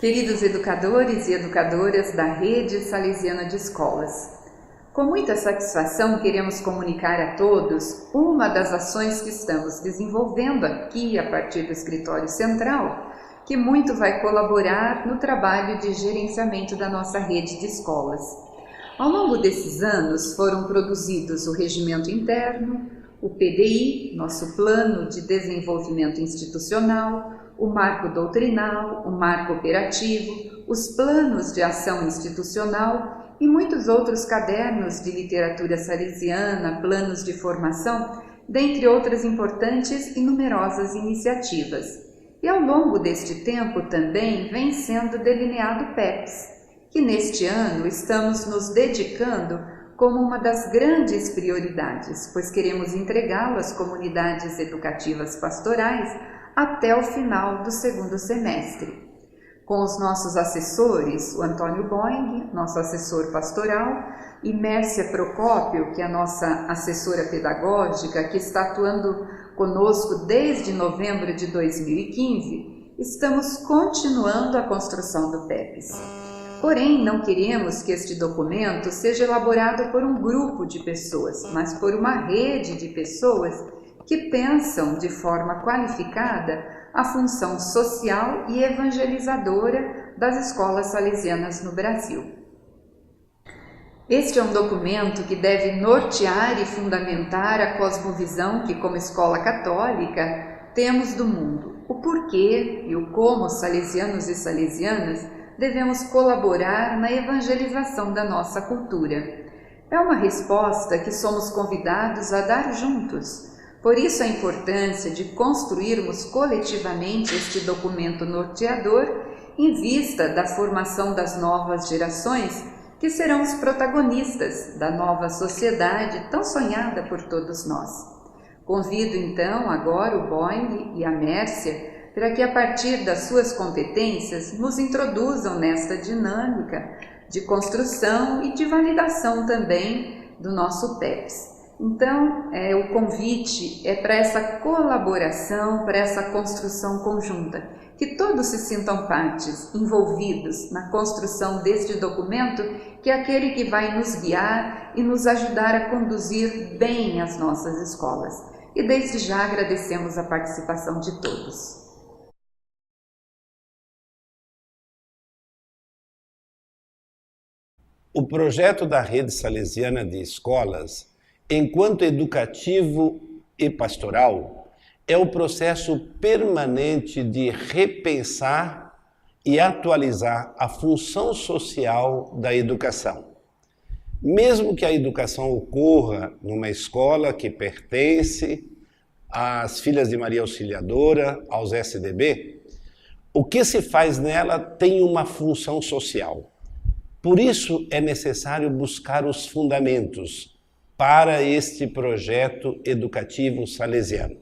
Queridos educadores e educadoras da Rede Salesiana de Escolas, com muita satisfação queremos comunicar a todos uma das ações que estamos desenvolvendo aqui a partir do Escritório Central, que muito vai colaborar no trabalho de gerenciamento da nossa rede de escolas. Ao longo desses anos foram produzidos o Regimento Interno, o PDI, nosso Plano de Desenvolvimento Institucional, o Marco Doutrinal, o Marco Operativo, os Planos de Ação Institucional e muitos outros cadernos de literatura salesiana, planos de formação, dentre outras importantes e numerosas iniciativas. E ao longo deste tempo também vem sendo delineado o PEPs, que neste ano estamos nos dedicando como uma das grandes prioridades, pois queremos entregá-lo às comunidades educativas pastorais até o final do segundo semestre. Com os nossos assessores, o Antônio Boing, nosso assessor pastoral, e Mércia Procópio, que é a nossa assessora pedagógica, que está atuando conosco desde novembro de 2015, estamos continuando a construção do PEPs. Porém, não queremos que este documento seja elaborado por um grupo de pessoas, mas por uma rede de pessoas que pensam de forma qualificada a função social e evangelizadora das escolas salesianas no Brasil. Este é um documento que deve nortear e fundamentar a cosmovisão que, como escola católica, temos do mundo, o porquê e o como salesianos e salesianas devemos colaborar na evangelização da nossa cultura. É uma resposta que somos convidados a dar juntos. Por isso a importância de construirmos coletivamente este documento norteador em vista da formação das novas gerações que serão os protagonistas da nova sociedade tão sonhada por todos nós. Convido então agora o Boing e a Mércia para que a partir das suas competências nos introduzam nesta dinâmica de construção e de validação também do nosso PEPs. Então, o convite é para essa colaboração, para essa construção conjunta, que todos se sintam partes, envolvidos na construção deste documento, que é aquele que vai nos guiar e nos ajudar a conduzir bem as nossas escolas. E desde já agradecemos a participação de todos. O projeto da Rede Salesiana de Escolas, enquanto educativo e pastoral, é o processo permanente de repensar e atualizar a função social da educação. Mesmo que a educação ocorra numa escola que pertence às Filhas de Maria Auxiliadora, aos SDB, o que se faz nela tem uma função social. Por isso é necessário buscar os fundamentos para este projeto educativo salesiano.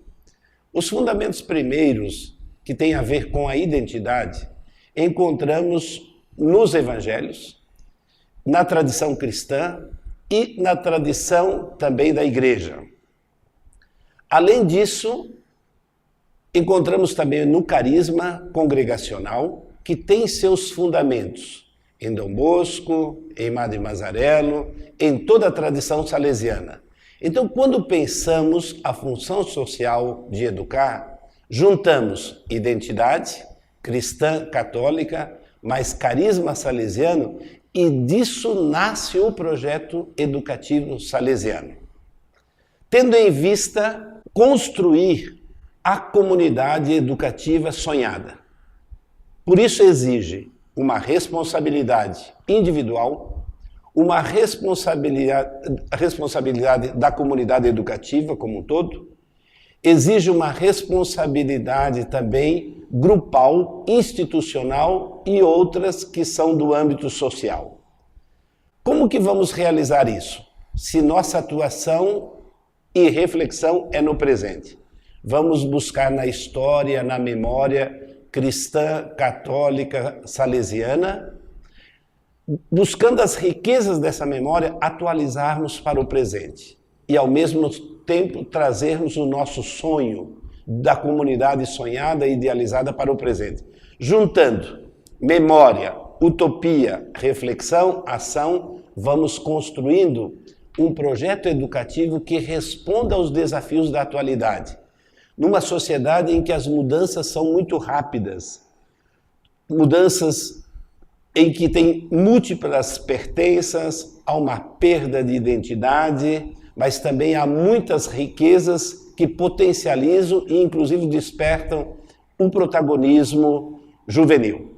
Os fundamentos primeiros, que têm a ver com a identidade, encontramos nos evangelhos, na tradição cristã e na tradição também da igreja. Além disso, encontramos também no carisma congregacional, que tem seus fundamentos em Dom Bosco, em Madre Mazarello, em toda a tradição salesiana. Então, quando pensamos a função social de educar, juntamos identidade cristã, católica, mais carisma salesiano, e disso nasce o projeto educativo salesiano. Tendo em vista construir a comunidade educativa sonhada. Por isso exige uma responsabilidade individual, uma responsabilidade da comunidade educativa como um todo, exige uma responsabilidade também grupal, institucional e outras que são do âmbito social. Como que vamos realizar isso? Se nossa atuação e reflexão é no presente. Vamos buscar na história, na memória cristã, católica, salesiana, buscando as riquezas dessa memória, atualizarmos para o presente e, ao mesmo tempo, trazermos o nosso sonho da comunidade sonhada e idealizada para o presente, juntando memória, utopia, reflexão, ação, vamos construindo um projeto educativo que responda aos desafios da atualidade. Numa sociedade em que as mudanças são muito rápidas, mudanças em que tem múltiplas pertenças, há uma perda de identidade, mas também há muitas riquezas que potencializam e inclusive despertam um protagonismo juvenil.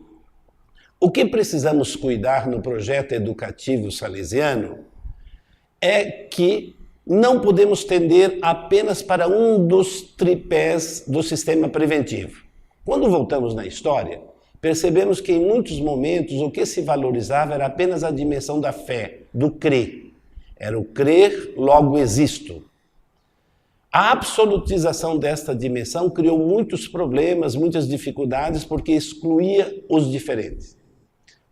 O que precisamos cuidar no projeto educativo salesiano é que não podemos tender apenas para um dos tripés do sistema preventivo. Quando voltamos na história, percebemos que em muitos momentos o que se valorizava era apenas a dimensão da fé, do crer. Era o crer, logo existo. A absolutização desta dimensão criou muitos problemas, muitas dificuldades, porque excluía os diferentes.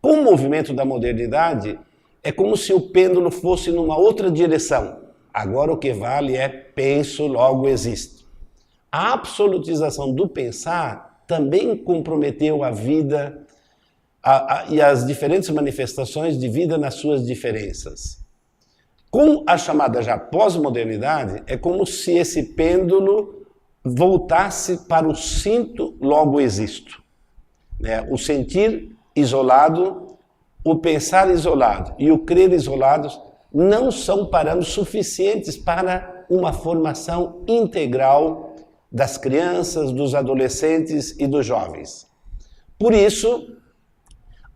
Com o movimento da modernidade, é como se o pêndulo fosse numa outra direção. Agora o que vale é penso, logo existo. A absolutização do pensar também comprometeu a vida e as diferentes manifestações de vida nas suas diferenças. Com a chamada já pós-modernidade, é como se esse pêndulo voltasse para o sinto, logo existo. O sentir isolado, o pensar isolado e o crer isolados não são parâmetros suficientes para uma formação integral das crianças, dos adolescentes e dos jovens. Por isso,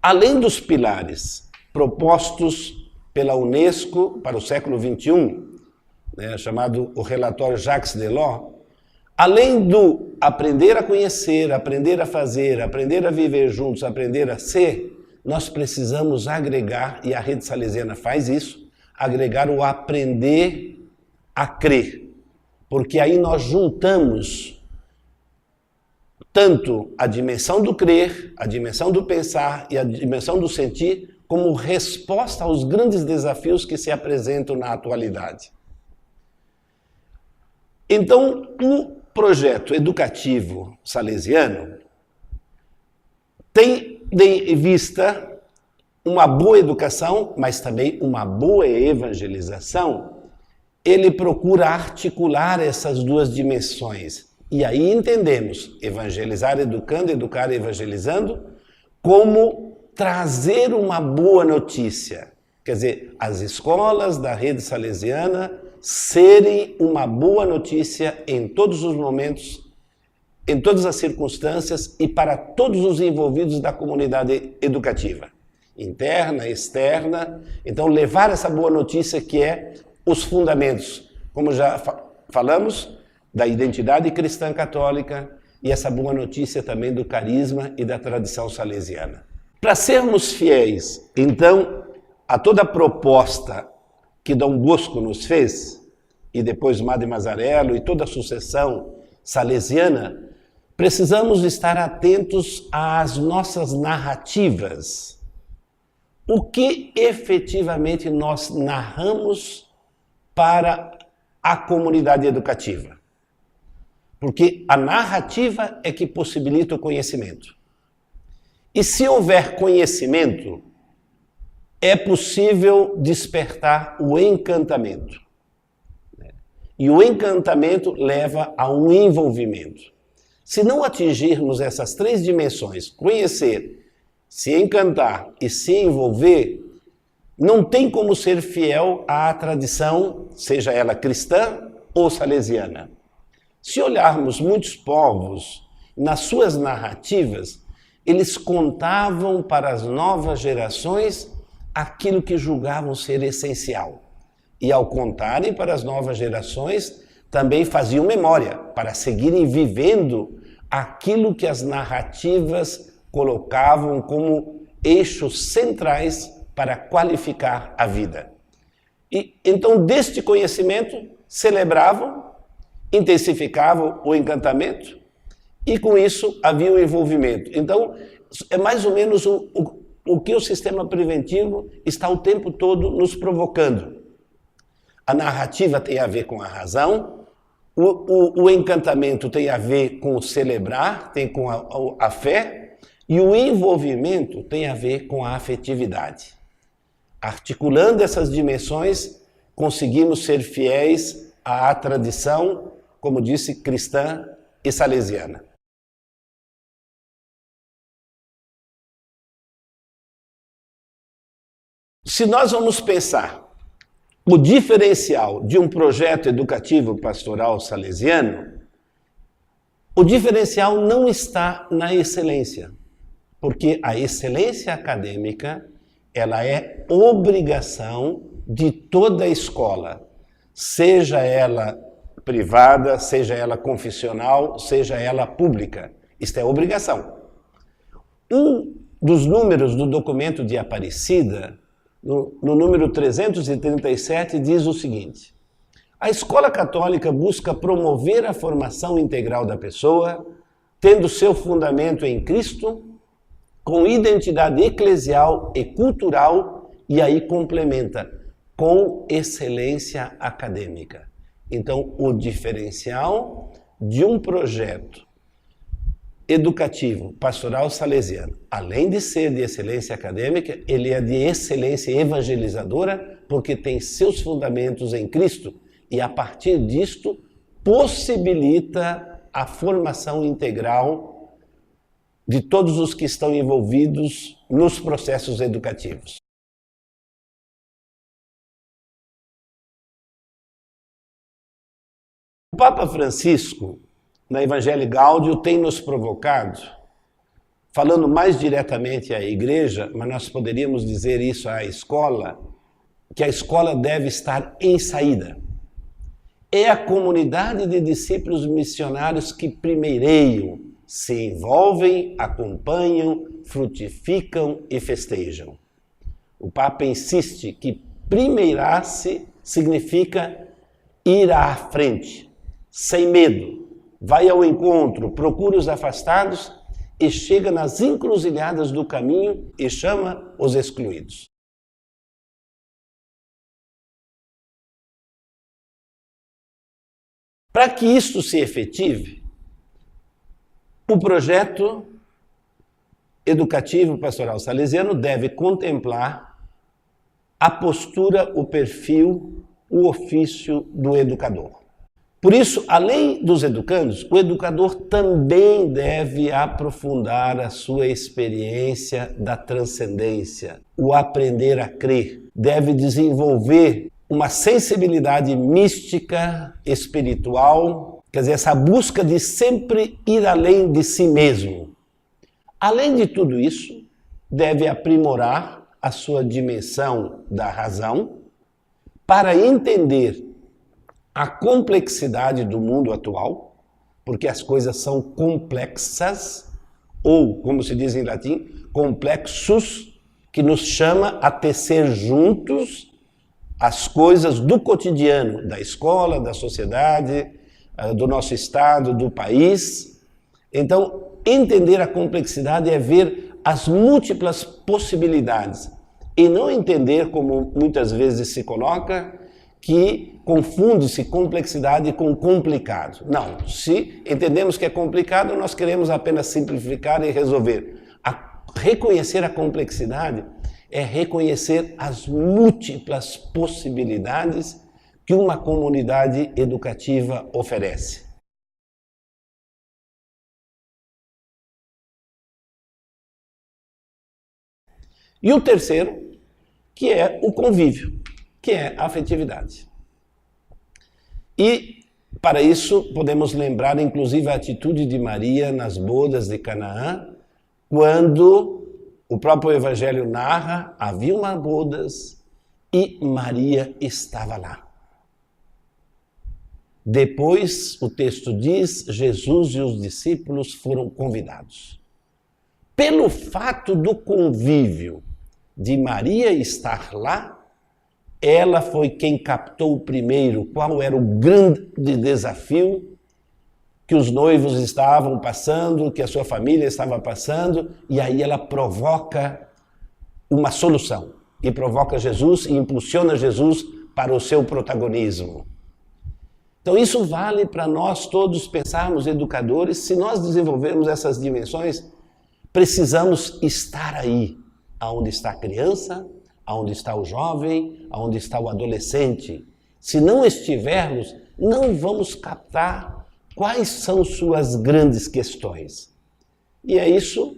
além dos pilares propostos pela Unesco para o século XXI, chamado o relatório Jacques Delors, além do aprender a conhecer, aprender a fazer, aprender a viver juntos, aprender a ser, nós precisamos agregar, e a Rede Salesiana faz isso, agregar o aprender a crer. Porque aí nós juntamos tanto a dimensão do crer, a dimensão do pensar e a dimensão do sentir como resposta aos grandes desafios que se apresentam na atualidade. Então, o projeto educativo salesiano tem em vista uma boa educação, mas também uma boa evangelização. Ele procura articular essas duas dimensões. E aí entendemos evangelizar educando, educar evangelizando, como trazer uma boa notícia. Quer dizer, as escolas da rede salesiana serem uma boa notícia em todos os momentos, em todas as circunstâncias e para todos os envolvidos da comunidade educativa, interna, externa. Então, levar essa boa notícia que é os fundamentos, como já falamos, da identidade cristã católica e essa boa notícia também do carisma e da tradição salesiana. Para sermos fiéis, então, a toda a proposta que Dom Bosco nos fez, e depois Madre Mazarello e toda a sucessão salesiana, precisamos estar atentos às nossas narrativas. O que efetivamente nós narramos para a comunidade educativa? Porque a narrativa é que possibilita o conhecimento. E se houver conhecimento, é possível despertar o encantamento. E o encantamento leva a um envolvimento. Se não atingirmos essas três dimensões, conhecer, se encantar e se envolver, não tem como ser fiel à tradição, seja ela cristã ou salesiana. Se olharmos muitos povos, nas suas narrativas, eles contavam para as novas gerações aquilo que julgavam ser essencial. E ao contarem para as novas gerações, também faziam memória, para seguirem vivendo aquilo que as narrativas colocavam como eixos centrais para qualificar a vida. E então, deste conhecimento, celebravam, intensificavam o encantamento e, com isso, havia o envolvimento. Então, é mais ou menos o que o sistema preventivo está o tempo todo nos provocando. A narrativa tem a ver com a razão, o encantamento tem a ver com o celebrar, tem com a fé, E o envolvimento tem a ver com a afetividade. Articulando essas dimensões, conseguimos ser fiéis à tradição, como disse, cristã e salesiana. Se nós vamos pensar o diferencial de um projeto educativo pastoral salesiano, o diferencial não está na excelência, porque a excelência acadêmica, ela é obrigação de toda a escola, seja ela privada, seja ela confessional, seja ela pública. Isto é obrigação. Um dos números do documento de Aparecida, no número 337, diz o seguinte: a escola católica busca promover a formação integral da pessoa, tendo seu fundamento em Cristo, com identidade eclesial e cultural, e aí complementa, com excelência acadêmica. Então, o diferencial de um projeto educativo, pastoral salesiano, além de ser de excelência acadêmica, ele é de excelência evangelizadora, porque tem seus fundamentos em Cristo e, a partir disto, possibilita a formação integral de todos os que estão envolvidos nos processos educativos. O Papa Francisco, na Evangelii Gaudium, tem nos provocado, falando mais diretamente à igreja, mas nós poderíamos dizer isso à escola, que a escola deve estar em saída. É a comunidade de discípulos missionários que primeireiam, se envolvem, acompanham, frutificam e festejam. O Papa insiste que primeirar-se significa ir à frente, sem medo. Vai ao encontro, procura os afastados e chega nas encruzilhadas do caminho e chama os excluídos. Para que isto se efetive, o projeto educativo pastoral salesiano deve contemplar a postura, o perfil, o ofício do educador. Por isso, além dos educandos, o educador também deve aprofundar a sua experiência da transcendência, o aprender a crer. Deve desenvolver uma sensibilidade mística, espiritual, quer dizer, essa busca de sempre ir além de si mesmo. Além de tudo isso, deve aprimorar a sua dimensão da razão para entender a complexidade do mundo atual, porque as coisas são complexas, ou, como se diz em latim, complexus, que nos chama a tecer juntos as coisas do cotidiano, da escola, da sociedade, do nosso estado, do país. Então, entender a complexidade é ver as múltiplas possibilidades e não entender, como muitas vezes se coloca, que confunde-se complexidade com complicado. Não, se entendemos que é complicado, nós queremos apenas simplificar e resolver. Reconhecer a complexidade é reconhecer as múltiplas possibilidades que uma comunidade educativa oferece. E o terceiro, que é o convívio, que é a afetividade. E, para isso, podemos lembrar, inclusive, a atitude de Maria nas bodas de Canaã, quando o próprio Evangelho narra, havia uma bodas e Maria estava lá. Depois, o texto diz, Jesus e os discípulos foram convidados. Pelo fato do convívio de Maria estar lá, ela foi quem captou primeiro qual era o grande desafio que os noivos estavam passando, que a sua família estava passando, e aí ela provoca uma solução, e provoca Jesus e impulsiona Jesus para o seu protagonismo. Então isso vale para nós todos pensarmos educadores, se nós desenvolvermos essas dimensões, precisamos estar aí, aonde está a criança, aonde está o jovem, aonde está o adolescente. Se não estivermos, não vamos captar quais são suas grandes questões. E é isso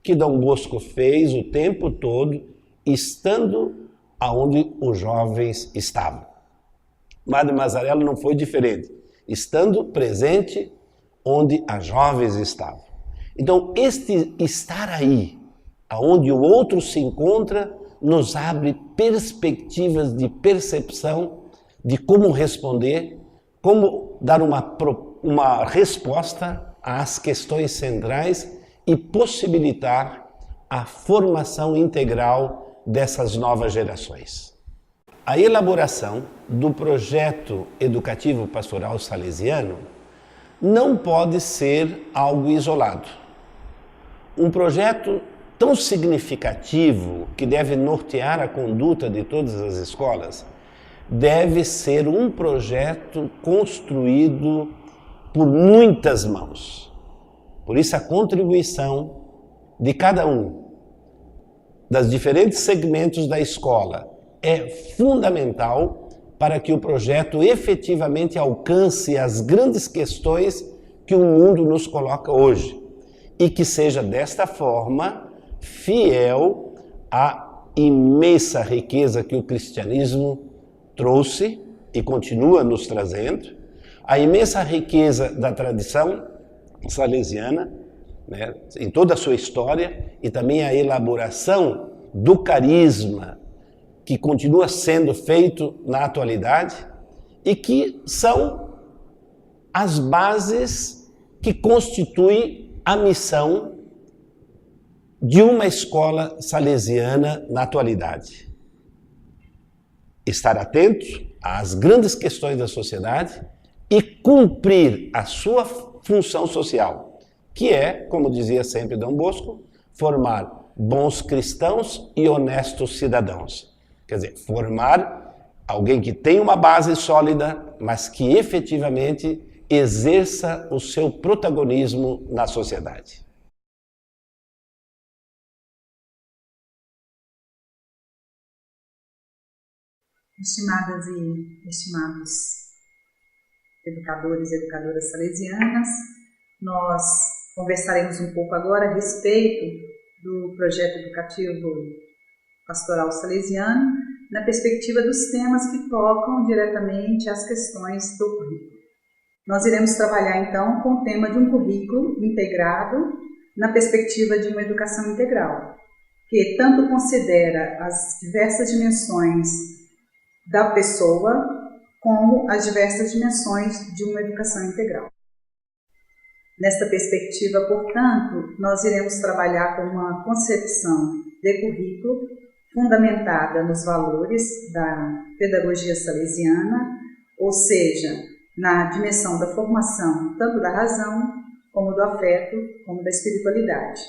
que Dom Bosco fez o tempo todo, estando aonde os jovens estavam. Madre Mazarello não foi diferente, estando presente onde as jovens estavam. Então, este estar aí, aonde o outro se encontra, nos abre perspectivas de percepção de como responder, como dar uma resposta às questões centrais e possibilitar a formação integral dessas novas gerações. A elaboração do projeto educativo pastoral salesiano não pode ser algo isolado. Um projeto tão significativo que deve nortear a conduta de todas as escolas deve ser um projeto construído por muitas mãos. Por isso a contribuição de cada um, das diferentes segmentos da escola, é fundamental para que o projeto efetivamente alcance as grandes questões que o mundo nos coloca hoje e que seja desta forma fiel à imensa riqueza que o cristianismo trouxe e continua nos trazendo, a imensa riqueza da tradição salesiana, né, em toda a sua história, e também a elaboração do carisma que continua sendo feito na atualidade e que são as bases que constituem a missão de uma escola salesiana na atualidade. Estar atento às grandes questões da sociedade e cumprir a sua função social, que é, como dizia sempre Dom Bosco, formar bons cristãos e honestos cidadãos. Quer dizer, formar alguém que tem uma base sólida, mas que efetivamente exerça o seu protagonismo na sociedade. Estimadas e estimados educadores e educadoras salesianas, nós conversaremos um pouco agora a respeito do projeto educativo pastoral salesiano na perspectiva dos temas que tocam diretamente às questões do currículo. Nós iremos trabalhar então com o tema de um currículo integrado na perspectiva de uma educação integral, que tanto considera as diversas dimensões da pessoa como as diversas dimensões de uma educação integral. Nesta perspectiva, portanto, nós iremos trabalhar com uma concepção de currículo fundamentada nos valores da pedagogia salesiana, ou seja, na dimensão da formação tanto da razão, como do afeto, como da espiritualidade.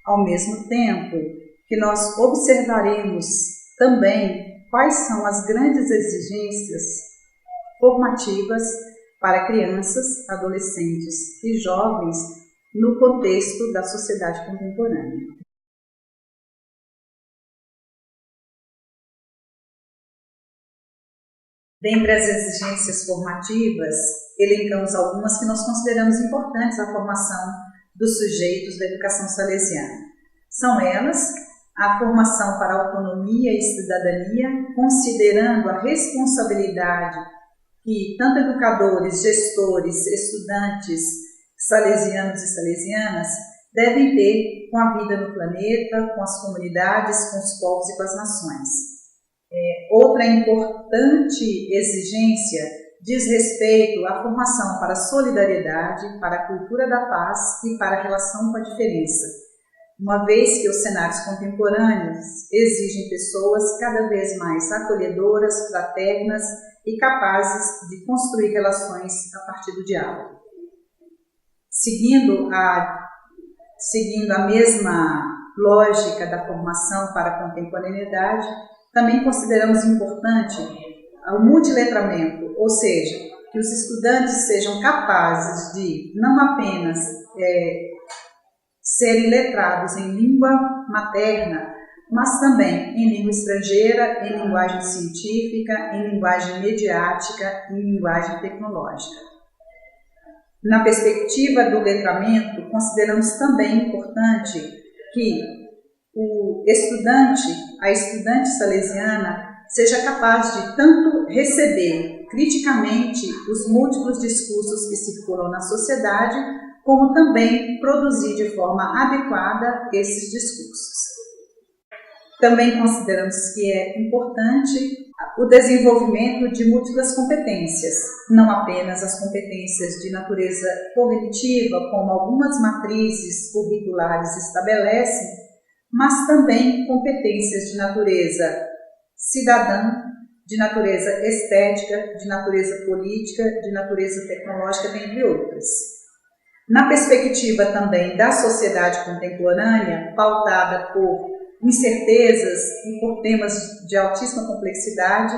Ao mesmo tempo que nós observaremos também quais são as grandes exigências formativas para crianças, adolescentes e jovens no contexto da sociedade contemporânea. Dentre as exigências formativas, elencamos algumas que nós consideramos importantes à formação dos sujeitos da educação salesiana. São elas a formação para a autonomia e cidadania, considerando a responsabilidade que tanto educadores, gestores, estudantes salesianos e salesianas devem ter com a vida no planeta, com as comunidades, com os povos e com as nações. Outra importante exigência diz respeito à formação para a solidariedade, para a cultura da paz e para a relação com a diferença, uma vez que os cenários contemporâneos exigem pessoas cada vez mais acolhedoras, fraternas e capazes de construir relações a partir do diálogo. Seguindo a mesma lógica da formação para a contemporaneidade, também consideramos importante o multiletramento, ou seja, que os estudantes sejam capazes de não apenas serem letrados em língua materna, mas também em língua estrangeira, em linguagem científica, em linguagem mediática, em linguagem tecnológica. Na perspectiva do letramento, consideramos também importante que o estudante, a estudante salesiana, seja capaz de tanto receber criticamente os múltiplos discursos que circulam na sociedade, como também produzir de forma adequada esses discursos. Também consideramos que é importante o desenvolvimento de múltiplas competências, não apenas as competências de natureza cognitiva, como algumas matrizes curriculares estabelecem, mas também competências de natureza cidadã, de natureza estética, de natureza política, de natureza tecnológica, dentre outras. Na perspectiva também da sociedade contemporânea, pautada por incertezas e por temas de altíssima complexidade,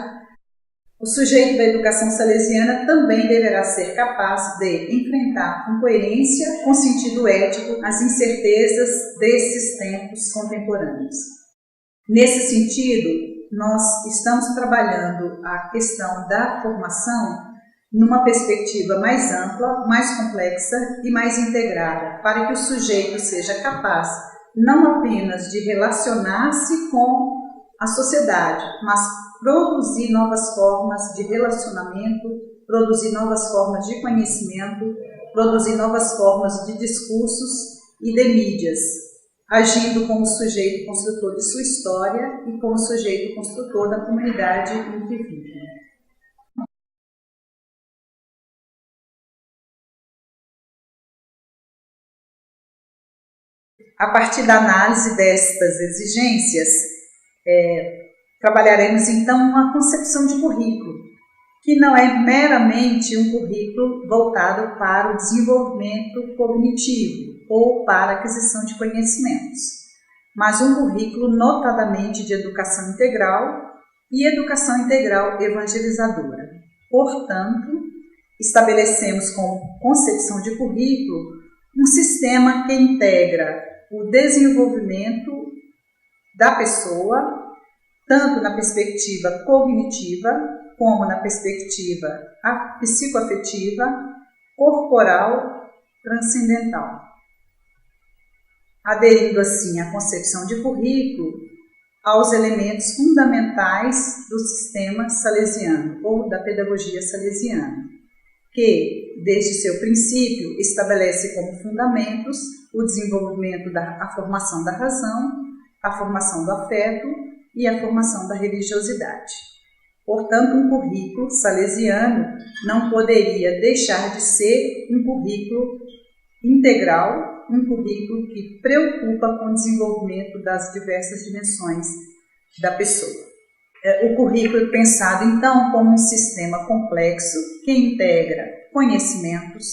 o sujeito da educação salesiana também deverá ser capaz de enfrentar com coerência, com sentido ético, as incertezas desses tempos contemporâneos. Nesse sentido, nós estamos trabalhando a questão da formação numa perspectiva mais ampla, mais complexa e mais integrada, para que o sujeito seja capaz não apenas de relacionar-se com a sociedade, mas produzir novas formas de relacionamento, produzir novas formas de conhecimento, produzir novas formas de discursos e de mídias, agindo como sujeito construtor de sua história e como sujeito construtor da comunidade em que vive. A partir da análise destas exigências, trabalharemos então uma concepção de currículo, que não é meramente um currículo voltado para o desenvolvimento cognitivo ou para a aquisição de conhecimentos, mas um currículo notadamente de educação integral e educação integral evangelizadora. Portanto, estabelecemos como concepção de currículo um sistema que integra o desenvolvimento da pessoa, tanto na perspectiva cognitiva, como na perspectiva psicoafetiva, corporal, transcendental. Aderindo assim à concepção de currículo aos elementos fundamentais do sistema salesiano ou da pedagogia salesiana, que, desde seu princípio, estabelece como fundamentos o desenvolvimento da formação da razão, a formação do afeto e a formação da religiosidade. Portanto, um currículo salesiano não poderia deixar de ser um currículo integral, um currículo que preocupa com o desenvolvimento das diversas dimensões da pessoa. O currículo é pensado, então, como um sistema complexo que integra conhecimentos,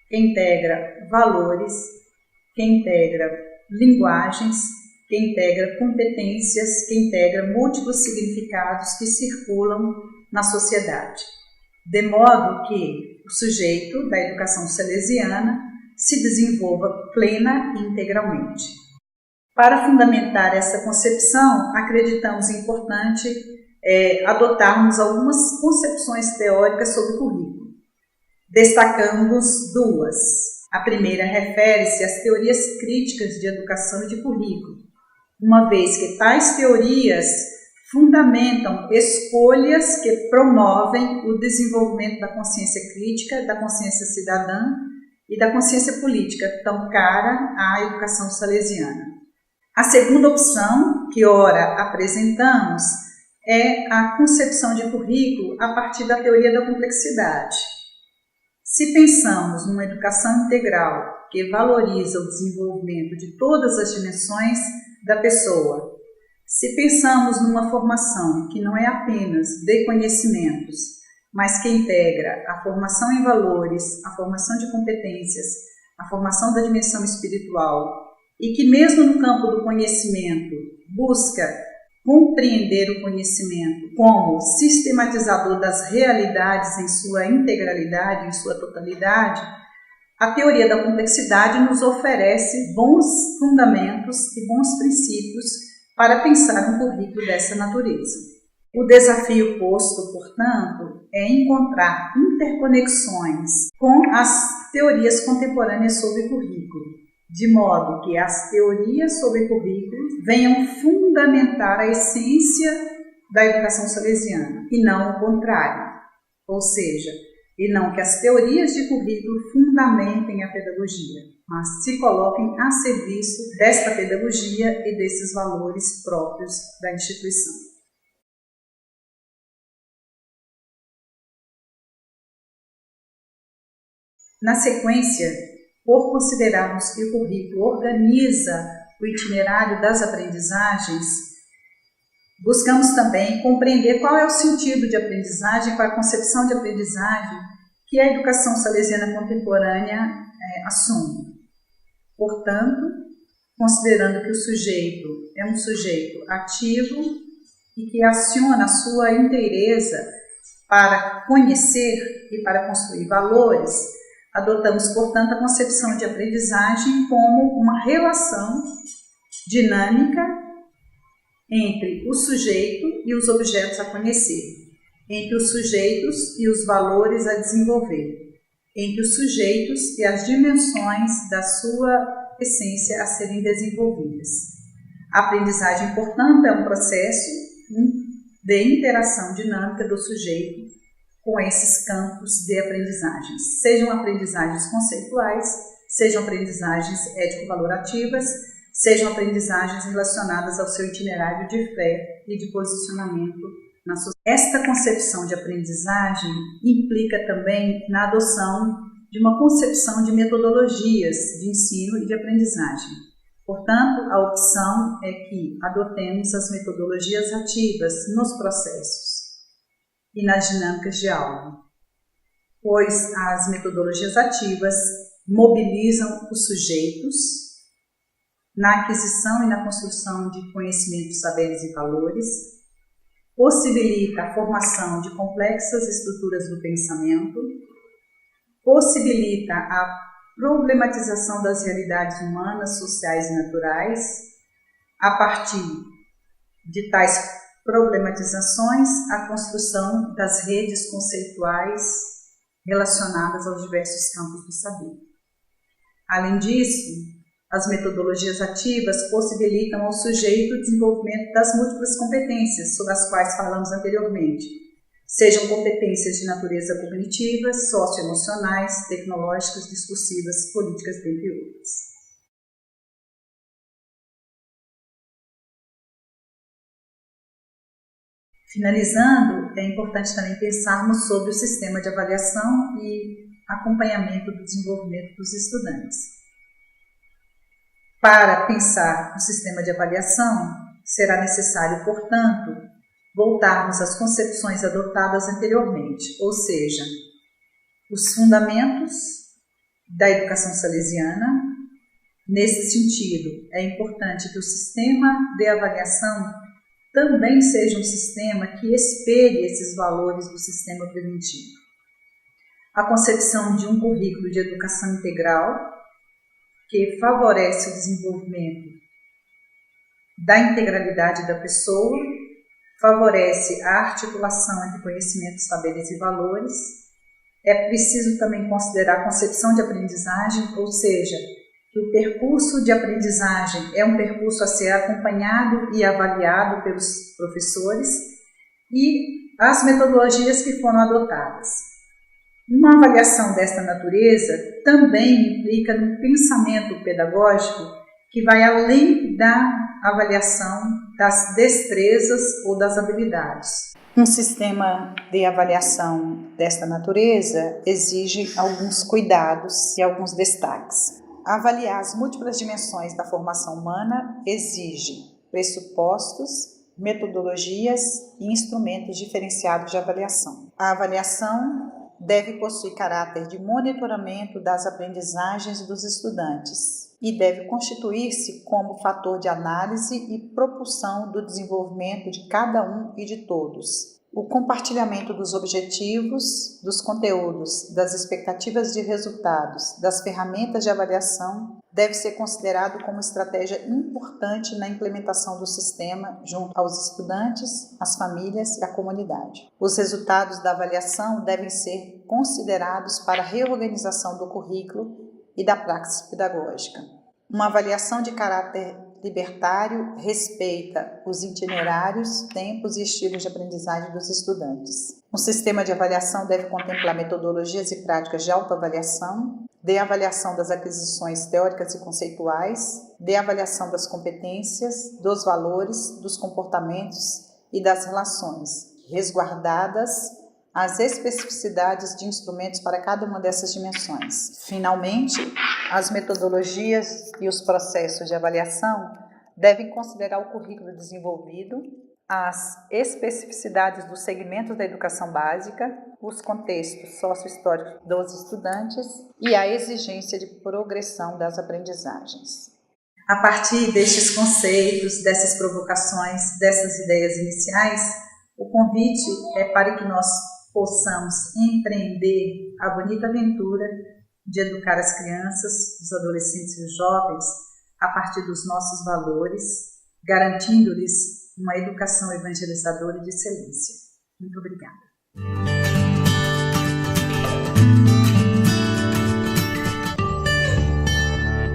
que integra valores, que integra linguagens, que integra competências, que integra múltiplos significados que circulam na sociedade, de modo que o sujeito da educação salesiana se desenvolva plena e integralmente. Para fundamentar essa concepção, acreditamos importante adotarmos algumas concepções teóricas sobre o currículo. Destacamos duas. A primeira refere-se às teorias críticas de educação e de currículo, uma vez que tais teorias fundamentam escolhas que promovem o desenvolvimento da consciência crítica, da consciência cidadã e da consciência política, tão cara à educação salesiana. A segunda opção, que ora apresentamos, é a concepção de currículo a partir da teoria da complexidade. Se pensamos numa educação integral que valoriza o desenvolvimento de todas as dimensões da pessoa, se pensamos numa formação que não é apenas de conhecimentos, mas que integra a formação em valores, a formação de competências, a formação da dimensão espiritual, e que mesmo no campo do conhecimento busca compreender o conhecimento como sistematizador das realidades em sua integralidade, em sua totalidade, A teoria da complexidade nos oferece bons fundamentos e bons princípios para pensar um currículo dessa natureza. O desafio posto, portanto, é encontrar interconexões com as teorias contemporâneas sobre currículo, de modo que as teorias sobre currículo venham fundamentar a essência da educação salesiana, e não o contrário, ou seja, e não que as teorias de currículo fundamentem a pedagogia, mas se coloquem a serviço desta pedagogia e desses valores próprios da instituição. Na sequência, por considerarmos que o currículo organiza o itinerário das aprendizagens, buscamos também compreender qual é o sentido de aprendizagem, qual é a concepção de aprendizagem que a educação salesiana contemporânea assume. Portanto, considerando que o sujeito é um sujeito ativo e que aciona a sua inteireza para conhecer e para construir valores, adotamos, portanto, a concepção de aprendizagem como uma relação dinâmica entre o sujeito e os objetos a conhecer, entre os sujeitos e os valores a desenvolver, entre os sujeitos e as dimensões da sua essência a serem desenvolvidas. A aprendizagem, portanto, é um processo de interação dinâmica do sujeito com esses campos de aprendizagens, sejam aprendizagens conceituais, sejam aprendizagens ético-valorativas, sejam aprendizagens relacionadas ao seu itinerário de fé e de posicionamento na sociedade. Esta concepção de aprendizagem implica também na adoção de uma concepção de metodologias de ensino e de aprendizagem. Portanto, a opção é que adotemos as metodologias ativas nos processos e nas dinâmicas de aula, pois as metodologias ativas mobilizam os sujeitos na aquisição e na construção de conhecimentos, saberes e valores, possibilita a formação de complexas estruturas do pensamento, possibilita a problematização das realidades humanas, sociais e naturais, a partir de tais problematizações, a construção das redes conceituais relacionadas aos diversos campos do saber. Além disso, as metodologias ativas possibilitam ao sujeito o desenvolvimento das múltiplas competências sobre as quais falamos anteriormente, sejam competências de natureza cognitiva, socioemocionais, tecnológicas, discursivas, políticas, dentre outras. Finalizando, é importante também pensarmos sobre o sistema de avaliação e acompanhamento do desenvolvimento dos estudantes. Para pensar no sistema de avaliação, será necessário, portanto, voltarmos às concepções adotadas anteriormente, ou seja, os fundamentos da educação salesiana. Nesse sentido, é importante que o sistema de avaliação também seja um sistema que espelhe esses valores do sistema preventivo. A concepção de um currículo de educação integral, que favorece o desenvolvimento da integralidade da pessoa, favorece a articulação entre conhecimentos, saberes e valores. É preciso também considerar a concepção de aprendizagem, ou seja, que o percurso de aprendizagem é um percurso a ser acompanhado e avaliado pelos professores e as metodologias que foram adotadas. Uma avaliação desta natureza também implica um pensamento pedagógico que vai além da avaliação das destrezas ou das habilidades. Um sistema de avaliação desta natureza exige alguns cuidados e alguns destaques. Avaliar as múltiplas dimensões da formação humana exige pressupostos, metodologias e instrumentos diferenciados de avaliação. A avaliação deve possuir caráter de monitoramento das aprendizagens dos estudantes e deve constituir-se como fator de análise e propulsão do desenvolvimento de cada um e de todos, O compartilhamento dos objetivos, dos conteúdos, das expectativas de resultados, das ferramentas de avaliação deve ser considerado como estratégia importante na implementação do sistema junto aos estudantes, às famílias e à comunidade. Os resultados da avaliação devem ser considerados para a reorganização do currículo e da praxis pedagógica. Uma avaliação de caráter libertário respeita os itinerários, tempos e estilos de aprendizagem dos estudantes. Um sistema de avaliação deve contemplar metodologias e práticas de autoavaliação, de avaliação das aquisições teóricas e conceituais, de avaliação das competências, dos valores, dos comportamentos e das relações, resguardadas as especificidades de instrumentos para cada uma dessas dimensões. Finalmente, as metodologias e os processos de avaliação devem considerar o currículo desenvolvido, as especificidades dos segmentos da educação básica, os contextos sociohistóricos dos estudantes e a exigência de progressão das aprendizagens. A partir destes conceitos, dessas provocações, dessas ideias iniciais, o convite é para que nós possamos empreender a bonita aventura de educar as crianças, os adolescentes e os jovens a partir dos nossos valores, garantindo-lhes uma educação evangelizadora e de excelência. Muito obrigada.